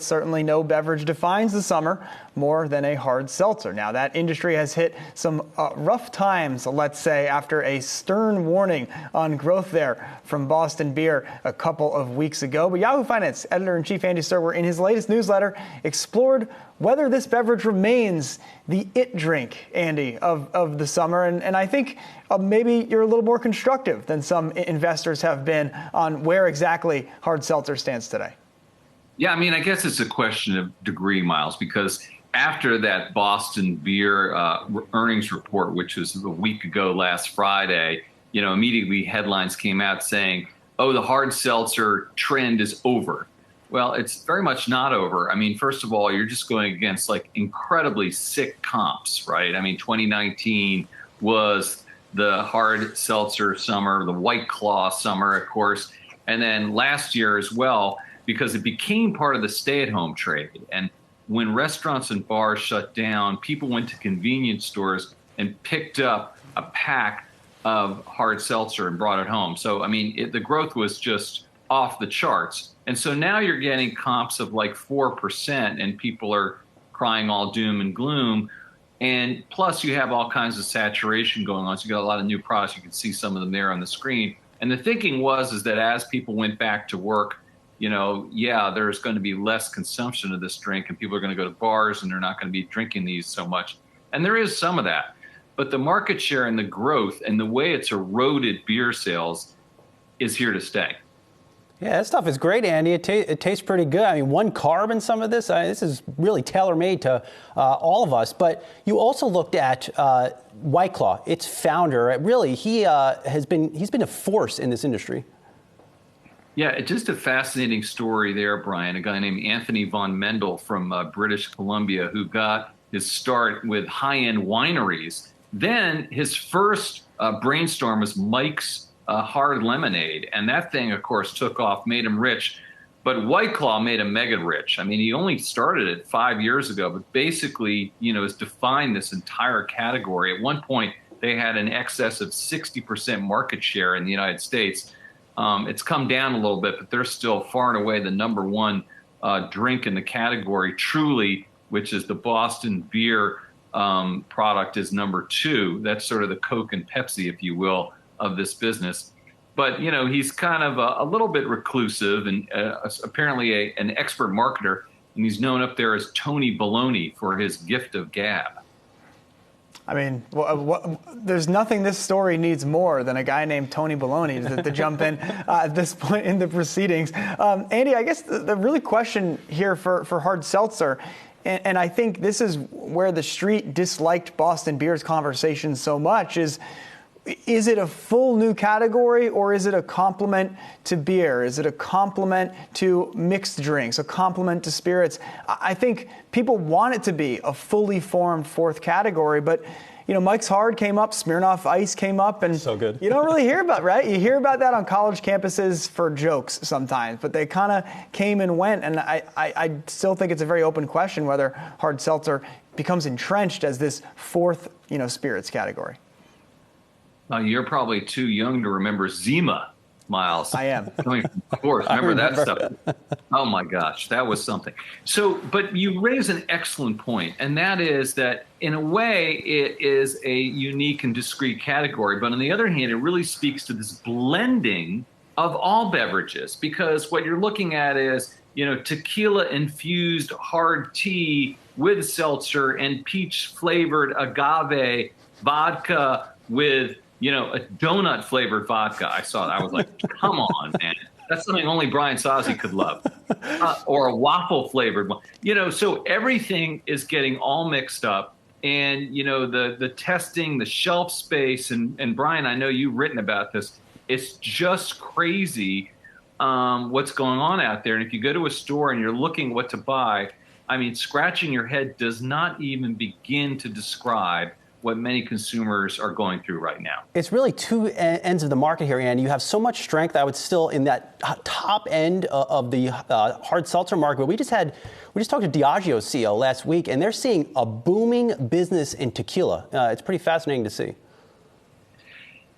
Certainly no beverage defines the summer more than a hard seltzer. Now, that industry has hit some rough times, let's say, after a stern warning on growth there from Boston Beer a couple of weeks ago. But Yahoo Finance editor-in-chief Andy Serwer, in his latest newsletter, explored whether this beverage remains the it drink, Andy, of the summer. And I think maybe you're a little more constructive than some investors have been on where exactly hard seltzer stands today. Yeah, I mean, I guess it's a question of degree, Myles, because after that Boston Beer earnings report, which was a week ago last Friday, immediately headlines came out saying, oh, the hard seltzer trend is over. Well, it's very much not over. I mean, first of all, you're just going against like incredibly sick comps, right? I mean, 2019 was the hard seltzer summer, the White Claw summer, of course, and then last year as well, because it became part of the stay-at-home trade. And when restaurants and bars shut down, people went to convenience stores and picked up a pack of hard seltzer and brought it home. So, I mean, the growth was just off the charts. And so now you're getting comps of like 4%, and people are crying all doom and gloom. And plus, you have all kinds of saturation going on. So you got a lot of new products. You can see some of them there on the screen. And the thinking is that as people went back to work, there's going to be less consumption of this drink, and people are going to go to bars and they're not going to be drinking these so much. And there is some of that. But the market share and the growth and the way it's eroded beer sales is here to stay. Yeah, that stuff is great, Andy. It tastes pretty good. I mean, one carb in some of this. This is really tailor-made to all of us. But you also looked at White Claw, its founder. Really, he's been a force in this industry. Yeah, it's just a fascinating story there, Brian. A guy named Anthony von Mendel from British Columbia, who got his start with high-end wineries. Then his first brainstorm was Mike's hard lemonade. And that thing, of course, took off, made him rich. But White Claw made him mega rich. I mean, he only started it 5 years ago, but basically, has defined this entire category. At one point, they had an excess of 60% market share in the United States. It's come down a little bit, but they're still far and away the number one drink in the category. Truly, which is the Boston Beer product, is number two. That's sort of the Coke and Pepsi, if you will, of this business. But, he's kind of a little bit reclusive and apparently an expert marketer. And he's known up there as Tony Bologna for his gift of gab. I mean, there's nothing this story needs more than a guy named Tony Bologna to jump in at this point in the proceedings. Andy, I guess the really question here for hard seltzer, and I think this is where the street disliked Boston Beer's conversation so much, is it a full new category, or is it a complement to beer? Is it a complement to mixed drinks, a complement to spirits? I think people want it to be a fully formed fourth category, but Mike's Hard came up, Smirnoff Ice came up, and so good. You don't really hear about, right? You hear about that on college campuses for jokes sometimes, but they kind of came and went, and I still think it's a very open question whether hard seltzer becomes entrenched as this fourth, spirits category. You're probably too young to remember Zima, Myles. I am. Coming from sports. Remember that stuff? Oh, my gosh. That was something. So, but you raise an excellent point, and that is that, in a way, it is a unique and discrete category. But on the other hand, it really speaks to this blending of all beverages, because what you're looking at is, tequila-infused hard tea with seltzer and peach-flavored agave vodka with a donut-flavored vodka. I saw that. I was like, come on, man. That's something only Brian Sozzi could love. Or a waffle-flavored one. So everything is getting all mixed up. And, the testing, the shelf space, and Brian, I know you've written about this. It's just crazy what's going on out there. And if you go to a store and you're looking what to buy, I mean, scratching your head does not even begin to describe what many consumers are going through right now. It's really two ends of the market here, Andy. You have so much strength, I would still, in that top end of the hard seltzer market. We just talked to Diageo's CEO last week, and they're seeing a booming business in tequila. It's pretty fascinating to see.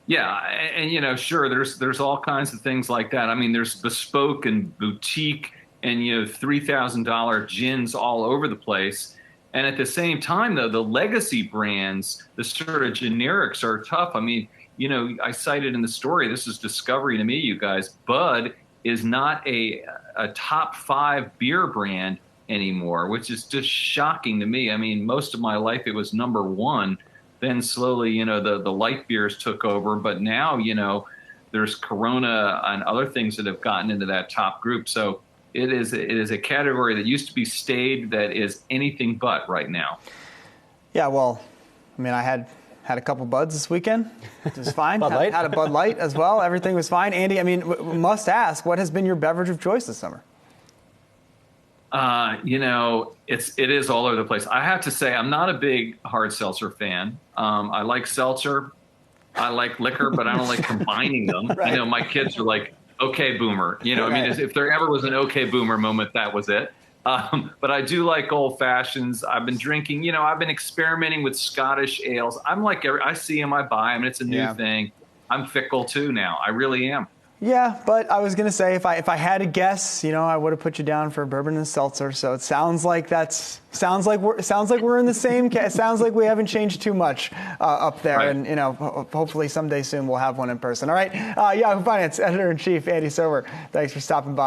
Yeah, and sure, there's all kinds of things like that. I mean, there's bespoke and boutique and $3,000 gins all over the place. And at the same time, though, the legacy brands, the sort of generics are tough. I mean, I cited in the story, this is discovery to me, you guys. Bud is not a top 5 beer brand anymore, which is just shocking to me. I mean, most of my life it was number 1. Then slowly, the light beers took over. But now, there's Corona and other things that have gotten into that top group. So it is a category that used to be staid that is anything but right now. Yeah, well, I mean, I had a couple Buds this weekend. It was fine. Bud Light? Had a Bud Light as well. Everything was fine. Andy, I mean, must ask, what has been your beverage of choice this summer? It is all over the place. I have to say, I'm not a big hard seltzer fan. I like seltzer. I like liquor, but I don't like combining them. Right. My kids are like, okay, boomer. I mean, if there ever was an okay boomer moment, that was it. But I do like old fashions. I've been drinking, I've been experimenting with Scottish ales. I'm like, I see them, I buy them. It's a new thing. I'm fickle too now. I really am. Yeah, but I was going to say, if I had to guess, I would have put you down for bourbon and seltzer. So it sounds like we're in the same case. Sounds like we haven't changed too much up there. Right. And, hopefully someday soon we'll have one in person. All right. Yahoo Finance Editor-in-Chief Andy Serwer, thanks for stopping by.